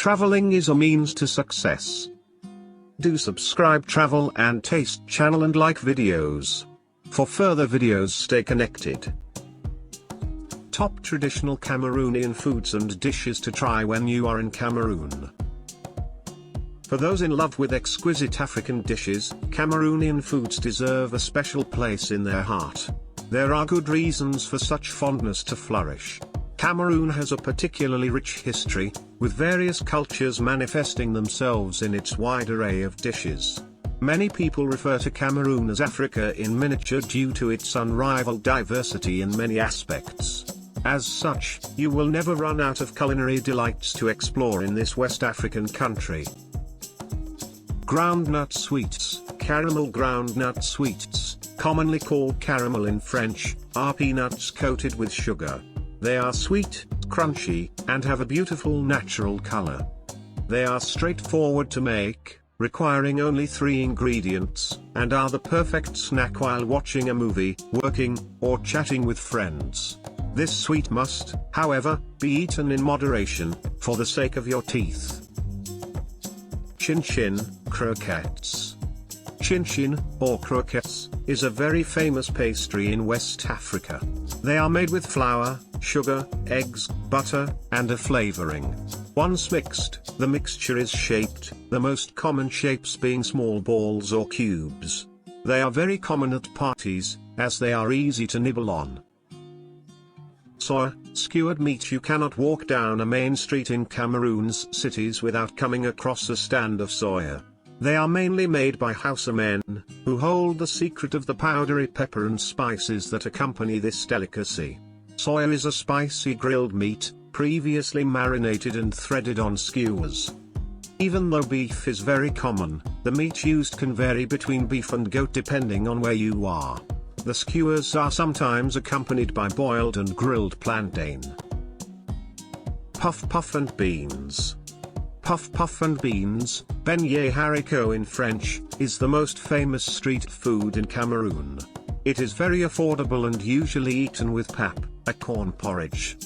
Traveling is a means to success. Do subscribe Travel and Taste channel and like videos. For further videos, stay connected. Top traditional Cameroonian foods and dishes to try when you are in Cameroon. For those in love with exquisite African dishes, Cameroonian foods deserve a special place in their heart. There are good reasons for such fondness to flourish. Cameroon has a particularly rich history, with various cultures manifesting themselves in its wide array of dishes. Many people refer to Cameroon as Africa in miniature due to its unrivaled diversity in many aspects. As such, you will never run out of culinary delights to explore in this West African country. Groundnut sweets. Caramel groundnut sweets, commonly called caramel in French, are peanuts coated with sugar. They are sweet, crunchy, and have a beautiful natural color. They are straightforward to make, requiring only 3 ingredients, and are the perfect snack while watching a movie, working, or chatting with friends. This sweet must, however, be eaten in moderation, for the sake of your teeth. Chin-chin, croquettes. Chin-chin, or croquettes, is a very famous pastry in West Africa. They are made with flour, sugar, eggs, butter, and a flavoring. Once mixed, the mixture is shaped, the most common shapes being small balls or cubes. They are very common at parties, as they are easy to nibble on. Soya, skewered meat. You cannot walk down a main street in Cameroon's cities without coming across a stand of soya. They are mainly made by Hausa men, who hold the secret of the powdery pepper and spices that accompany this delicacy. Soya is a spicy grilled meat, previously marinated and threaded on skewers. Even though beef is very common, the meat used can vary between beef and goat depending on where you are. The skewers are sometimes accompanied by boiled and grilled plantain. Puff and beans. Puff and beans, beignet haricot in French, is the most famous street food in Cameroon. It is very affordable and usually eaten with pap, a corn porridge.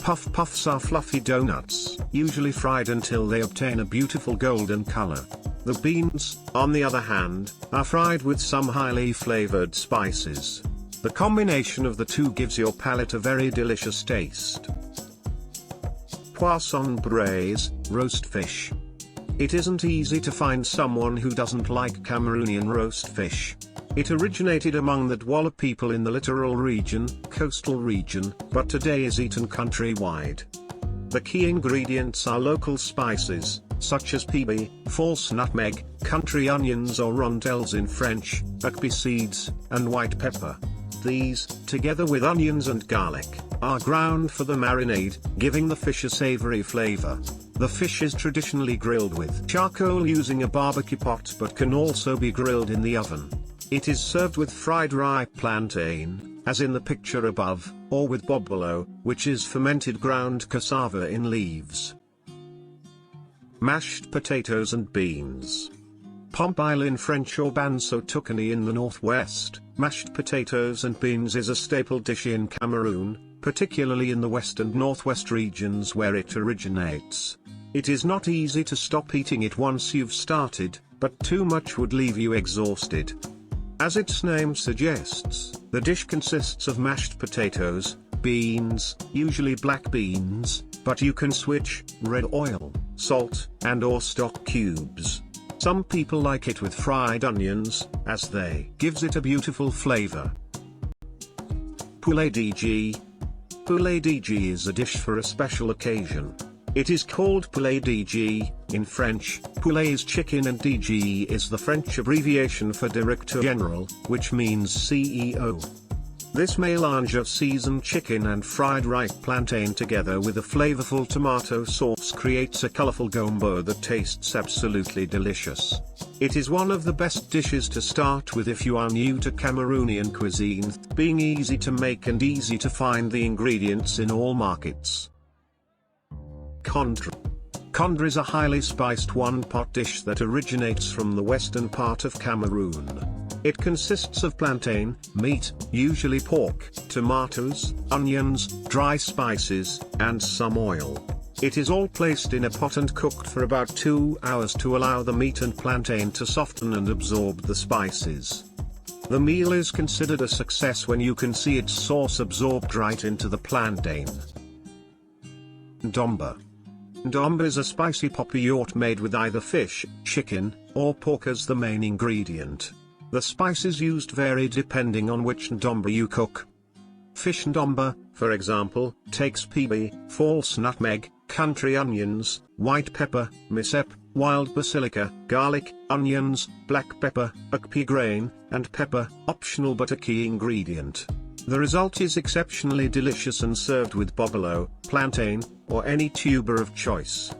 Puffs are fluffy donuts, usually fried until they obtain a beautiful golden color. The beans, on the other hand, are fried with some highly flavored spices. The combination of the two gives your palate a very delicious taste. Poisson braisé, roast fish. It isn't easy to find someone who doesn't like Cameroonian roast fish. It originated among the Douala people in the littoral region, coastal region, but today is eaten countrywide. The key ingredients are local spices, such as PB, false nutmeg, country onions or rondelles in French, akbi seeds, and white pepper. These, together with onions and garlic, are ground for the marinade, giving the fish a savory flavor. The fish is traditionally grilled with charcoal using a barbecue pot but can also be grilled in the oven. It is served with fried ripe plantain, as in the picture above, or with bobolo, which is fermented ground cassava in leaves. Mashed potatoes and beans. Pompile in French or banso tukani in the northwest, mashed potatoes and beans is a staple dish in Cameroon, particularly in the west and northwest regions where it originates. It is not easy to stop eating it once you've started, but too much would leave you exhausted. As its name suggests, the dish consists of mashed potatoes, beans, usually black beans, but you can switch, red oil, salt, and/or stock cubes. Some people like it with fried onions, as they gives it a beautiful flavor. Poulet DG. Poulet DG is a dish for a special occasion. It is called Poulet DG, in French. Poulet is chicken and DG is the French abbreviation for Directeur General, which means CEO. This mélange of seasoned chicken and fried ripe plantain together with a flavorful tomato sauce creates a colorful gombo that tastes absolutely delicious. It is one of the best dishes to start with if you are new to Cameroonian cuisine, being easy to make and easy to find the ingredients in all markets. Kondré. Kondré is a highly spiced one-pot dish that originates from the western part of Cameroon. It consists of plantain, meat, usually pork, tomatoes, onions, dry spices, and some oil. It is all placed in a pot and cooked for about 2 hours to allow the meat and plantain to soften and absorb the spices. The meal is considered a success when you can see its sauce absorbed right into the plantain. Ndomba. Ndomba is a spicy populaire made with either fish, chicken, or pork as the main ingredient. The spices used vary depending on which ndomba you cook. Fish ndomba, for example, takes pebi, false nutmeg, country onions, white pepper, misep, wild basilica, garlic, onions, black pepper, okpi grain, and pepper, optional but a key ingredient. The result is exceptionally delicious and served with bobolo, plantain, or any tuber of choice.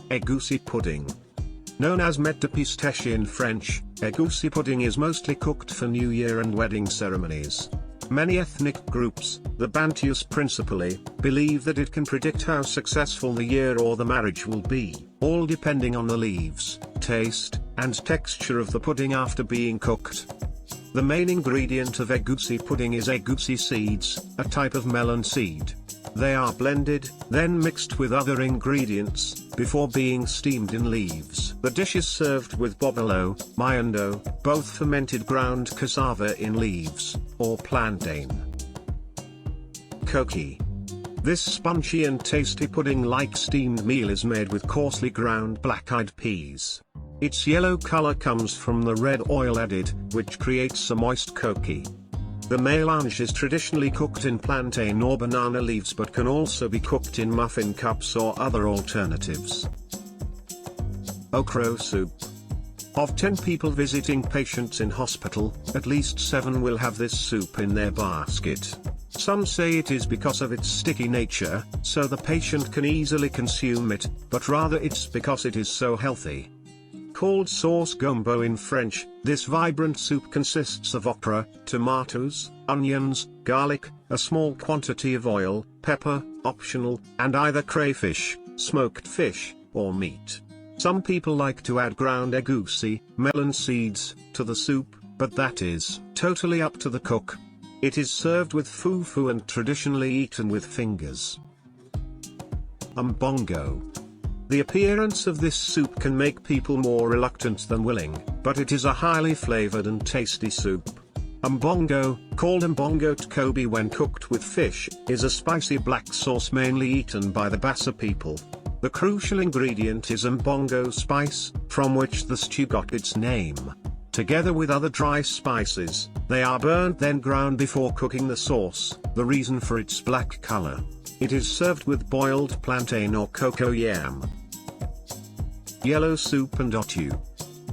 Egusi Pudding. Known as mette de pistèche in French, Egusi pudding is mostly cooked for New Year and wedding ceremonies. Many ethnic groups, the Bantus principally, believe that it can predict how successful the year or the marriage will be, all depending on the leaves, taste, and texture of the pudding after being cooked. The main ingredient of egusi pudding is egusi seeds, a type of melon seed. They are blended, then mixed with other ingredients, before being steamed in leaves. The dish is served with bobolo, mayando, both fermented ground cassava in leaves, or plantain. Koki. This spongy and tasty pudding-like steamed meal is made with coarsely ground black-eyed peas. Its yellow color comes from the red oil added, which creates a moist koki. The mélange is traditionally cooked in plantain or banana leaves but can also be cooked in muffin cups or other alternatives. Okro Soup. Of 10 people visiting patients in hospital, at least 7 will have this soup in their basket. Some say it is because of its sticky nature, so the patient can easily consume it, but rather it's because it is so healthy. Called sauce gombo in French, this vibrant soup consists of okra, tomatoes, onions, garlic, a small quantity of oil, pepper, optional, and either crayfish, smoked fish, or meat. Some people like to add ground egusi, melon seeds, to the soup, but that is totally up to the cook. It is served with fufu and traditionally eaten with fingers. Mbongo. The appearance of this soup can make people more reluctant than willing, but it is a highly flavored and tasty soup. Mbongo, called Mbongo tkobi when cooked with fish, is a spicy black sauce mainly eaten by the Bassa people. The crucial ingredient is Mbongo spice, from which the stew got its name. Together with other dry spices, they are burnt then ground before cooking the sauce, the reason for its black color. It is served with boiled plantain or cocoa yam. Yellow soup and Achu.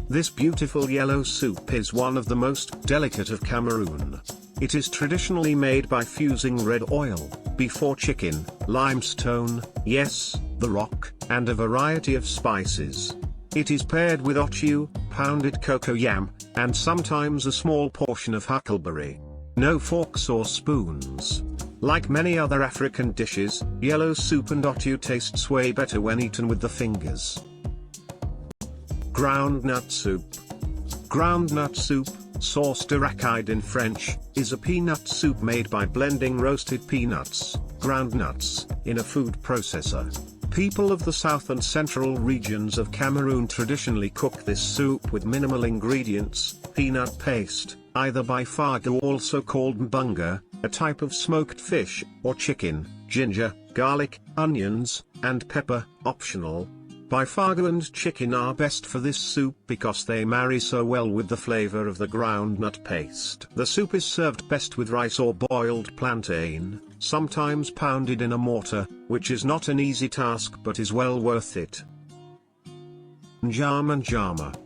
This beautiful yellow soup is one of the most delicate of Cameroon. It is traditionally made by fusing red oil, beef or chicken, limestone, yes, the rock, and a variety of spices. It is paired with Achu, pounded cocoa yam, and sometimes a small portion of huckleberry. No forks or spoons. Like many other African dishes, yellow soup and Achu tastes way better when eaten with the fingers. Groundnut Soup. Groundnut soup, sauce d'arachide in French, is a peanut soup made by blending roasted peanuts, groundnuts, in a food processor. People of the south and central regions of Cameroon traditionally cook this soup with minimal ingredients, peanut paste, either by fagu also called mbongo, a type of smoked fish, or chicken, ginger, garlic, onions, and pepper, optional. Bifagu and chicken are best for this soup because they marry so well with the flavor of the groundnut paste. The soup is served best with rice or boiled plantain, sometimes pounded in a mortar, which is not an easy task but is well worth it. Njamah Njamah.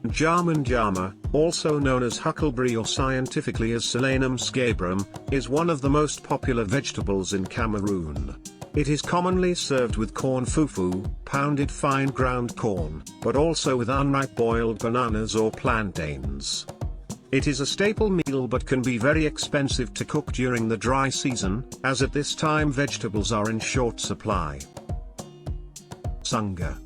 Njamah Njamah, also known as huckleberry or scientifically as Solanum scabrum, is one of the most popular vegetables in Cameroon. It is commonly served with corn fufu, pounded fine ground corn, but also with unripe boiled bananas or plantains. It is a staple meal but can be very expensive to cook during the dry season, as at this time vegetables are in short supply. Sanga.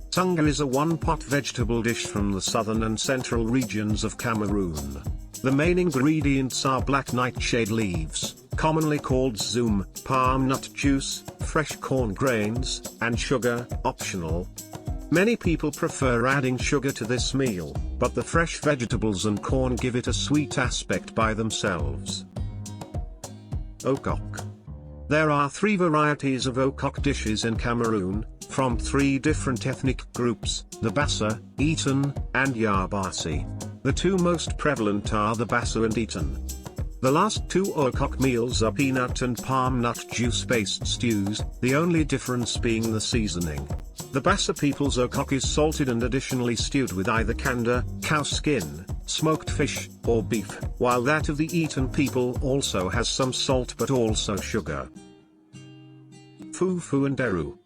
Sanga is a one-pot vegetable dish from the southern and central regions of Cameroon. The main ingredients are black nightshade leaves, commonly called zoom, palm nut juice, fresh corn grains, and sugar, optional. Many people prefer adding sugar to this meal, but the fresh vegetables and corn give it a sweet aspect by themselves. Okok. There are 3 varieties of okok dishes in Cameroon, from 3 different ethnic groups, the Bassa, Eton, and Yabasi. The 2 most prevalent are the Bassa and Eton. The last 2 okok meals are peanut and palm nut juice-based stews, the only difference being the seasoning. The Bassa people's okok is salted and additionally stewed with either kanda, cow skin, smoked fish, or beef, while that of the Eton people also has some salt but also sugar. Fufu and Eru.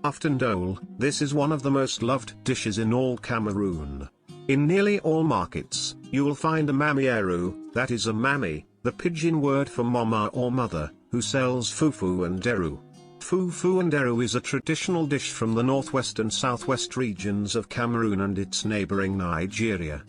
After Ndolé, this is one of the most loved dishes in all Cameroon. In nearly all markets, you will find a mammy Eru, that is a mammy, the pidgin word for mama or mother, who sells fufu and Eru. Fufu and Eru is a traditional dish from the northwest and southwest regions of Cameroon and its neighboring Nigeria.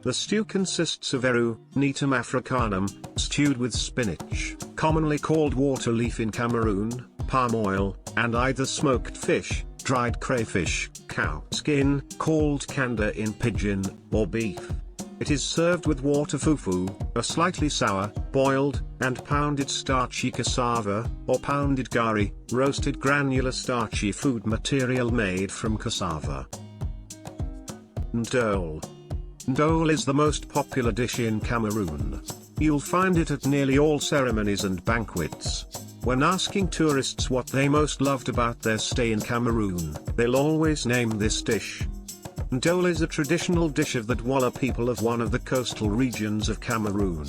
The stew consists of Eru, Netum africanum, stewed with spinach, commonly called water leaf in Cameroon, palm oil, and either smoked fish, dried crayfish, cow skin, called kanda in pidgin, or beef. It is served with water fufu, a slightly sour, boiled, and pounded starchy cassava, or pounded gari, roasted granular starchy food material made from cassava. Ndolé. Ndolé is the most popular dish in Cameroon. You'll find it at nearly all ceremonies and banquets. When asking tourists what they most loved about their stay in Cameroon, they'll always name this dish. Ndolé is a traditional dish of the Douala people of one of the coastal regions of Cameroon.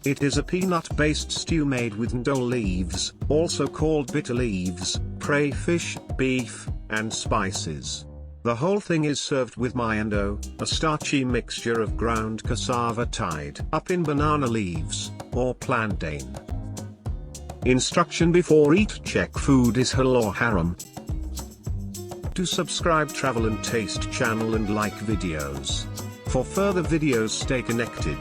It is a peanut-based stew made with ndolé leaves, also called bitter leaves, crayfish, beef, and spices. The whole thing is served with mayando, a starchy mixture of ground cassava tied up in banana leaves, or plantain. Instruction before eat: check food is halal or haram. Do subscribe Travel and Taste channel and like videos. For further videos stay connected.